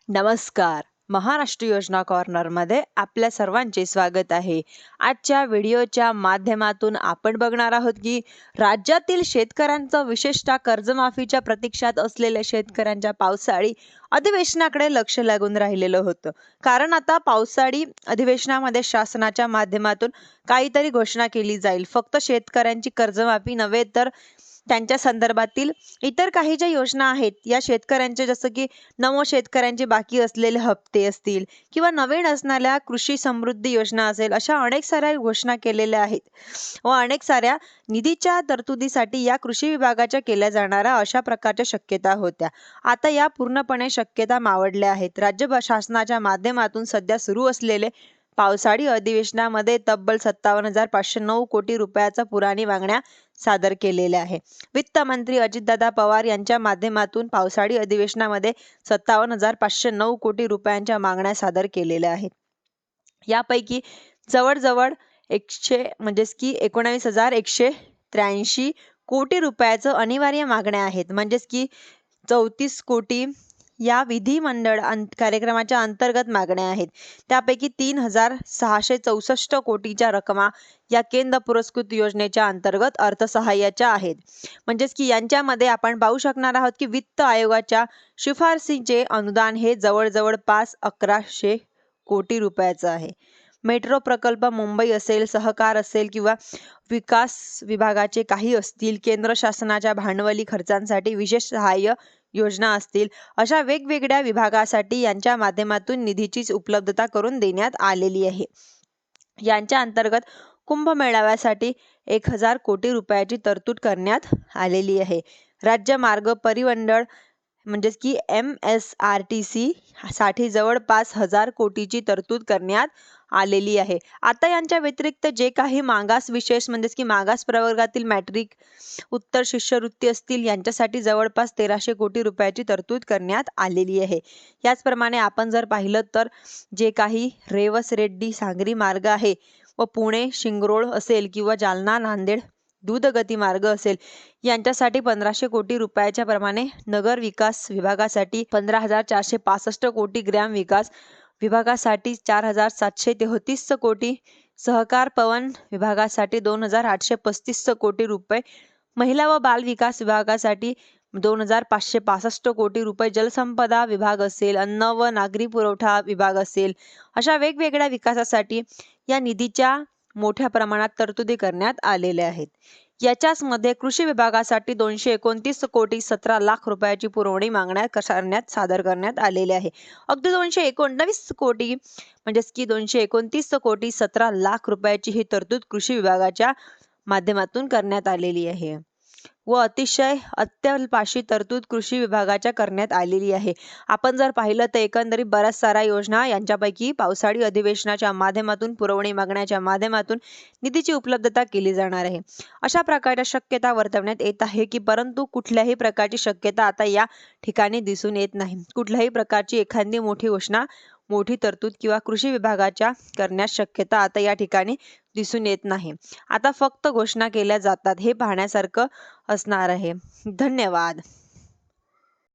नमस्कार. महाराष्ट्र योजना कॉर्नरमध्ये आपल्या सर्वांचे स्वागत आहे. आजच्या व्हिडिओच्या माध्यमातून आपण बघणार आहोत की राज्यातील शेतकऱ्यांचं विशेषतः कर्जमाफीच्या प्रतीक्षेत असलेल्या शेतकऱ्यांच्या पावसाळी अधिवेशनाकडे लक्ष लागून राहिलेलं होतं. कारण आता पावसाळी अधिवेशनामध्ये शासनाच्या माध्यमातून काहीतरी घोषणा केली जाईल. फक्त शेतकऱ्यांची कर्जमाफी नव्हे तर त्यांच्या संदर्भातील इतर काही ज्या योजना आहेत या शेतकऱ्यांचे, जसं की नवं शेतकऱ्यांचे बाकी असलेले हप्ते असतील किंवा नवीन असणाऱ्या कृषी समृद्धी योजना असेल, अशा अनेक साऱ्या घोषणा केलेल्या आहेत व अनेक साऱ्या निधीच्या तरतुदीसाठी या कृषी विभागाच्या केल्या जाणाऱ्या अशा प्रकारच्या शक्यता होत्या. आता या पूर्णपणे शक्यता मावळल्या आहेत. राज्य शासनाच्या माध्यमातून सध्या सुरू असलेले पावसाळी अधिवेशनामध्ये तब्बल 57,509 कोटी रुपयाचा पुराणी मागण्या सादर केलेल्या आहे. वित्त मंत्री अजितदादा पवार यांच्या माध्यमातून पावसाळी अधिवेशनामध्ये 57,509 कोटी रुपयांच्या मागण्या सादर केलेल्या आहेत. यापैकी जवळजवळ 19,183 कोटी रुपयाचं अनिवार्य मागण्या आहेत. म्हणजेच की 34 कोटी या विधिमंडळ कार्यक्रमाच्या अंतर्गत मागण्या आहेत. त्यापैकी 3,664 कोटीच्या रकमा या केंद्र पुरस्कृत योजनेच्या अंतर्गत अर्थसहाय्याच्या आहेत. म्हणजेच की यांच्यामध्ये आपण पाहू शकणार आहोत की वित्त आयोगाच्या शिफारसीचे अनुदान हे जवळजवळ 5,100 कोटी रुपयाचं आहे. मेट्रो प्रकल्प मुंबई असेल, सहकार असेल किंवा विकास विभागाचे काही असतील, केंद्र शासनाच्या भांडवली खर्चांसाठी विशेष सहाय्य योजना असतील, अशा वेगवेगळ्या विभागासाठी यांच्या माध्यमातून निधीची उपलब्धता करून देण्यात आलेली आहे. यांच्या अंतर्गत कुंभमेळाव्यासाठी 1,000 कोटी रुपयाची तरतूद करण्यात आलेली आहे. राज्य मार्ग परिमंडळ म्हणजेच की MSRTC साठी जवळपास 1,000 कोटीची तरतूद करण्यात आलेली आहे. आता यांच्या व्यतिरिक्त जे काही मागास विशेष म्हणजेच की मागास प्रवर्गातील मॅट्रिक उत्तर शिष्यवृत्ती असतील, यांच्यासाठी जवळपास 1,300 कोटी रुपयाची तरतूद करण्यात आलेली आहे. याचप्रमाणे आपण जर पाहिलं तर जे काही रेवस रेड्डी सागरी मार्ग आहे व पुणे शिंगरोळ असेल किंवा जालना नांदेड दूधगती मार्ग असेल, यांच्यासाठी 1,500 कोटी रुपयाच्या प्रमाणे नगर विकास विभागासाठी 15,465 कोटी, ग्राम विकास विभागासाठी 4,733 कोटी, सहकार पवन विभागासाठी 2,835 कोटी रुपये, महिला व बाल विकास विभागासाठी 2,565 कोटी रुपये, जलसंपदा विभाग असेल, अन्न व नागरी पुरवठा विभाग असेल, अशा वेगवेगळ्या विकासासाठी या निधीच्या मोठ्या प्रमाणात तरतुदी करण्यात आलेल्या आहेत. याच्याच मध्ये कृषी विभागासाठी 229 कोटी 17 लाख रुपयाची पुरवणी मागण्या सादर करण्यात आलेल्या आहे. अगदी 219 कोटी म्हणजेच की 229 कोटी 17 लाख रुपयाची ही तरतूद कृषी विभागाच्या माध्यमातून करण्यात आलेली आहे व अतिशय अत्यल्पाशी तरतूद कृषी विभागाच्या करण्यात आलेली आहे. आपण जर पाहिलं तर एकंदरीत बऱ्याच साऱ्या योजना यांच्यापैकी पावसाळी अधिवेशनाच्या माध्यमातून पुरवणी मागण्याच्या माध्यमातून निधीची उपलब्धता केली जाणार आहे. अशा प्रकारच्या शक्यता वर्तवण्यात येत आहे की परंतु कुठल्याही प्रकारची शक्यता आता या ठिकाणी दिसून येत नाही. कुठल्याही प्रकारची एखादी मोठी घोषणा, मोठी तरतूद किंवा कृषी विभागाच्या करण्यास शक्यता आता या ठिकाणी दिसून येत नाही. आता फक्त घोषणा केल्या जातात हे पाहण्यासारखं असणार आहे. धन्यवाद.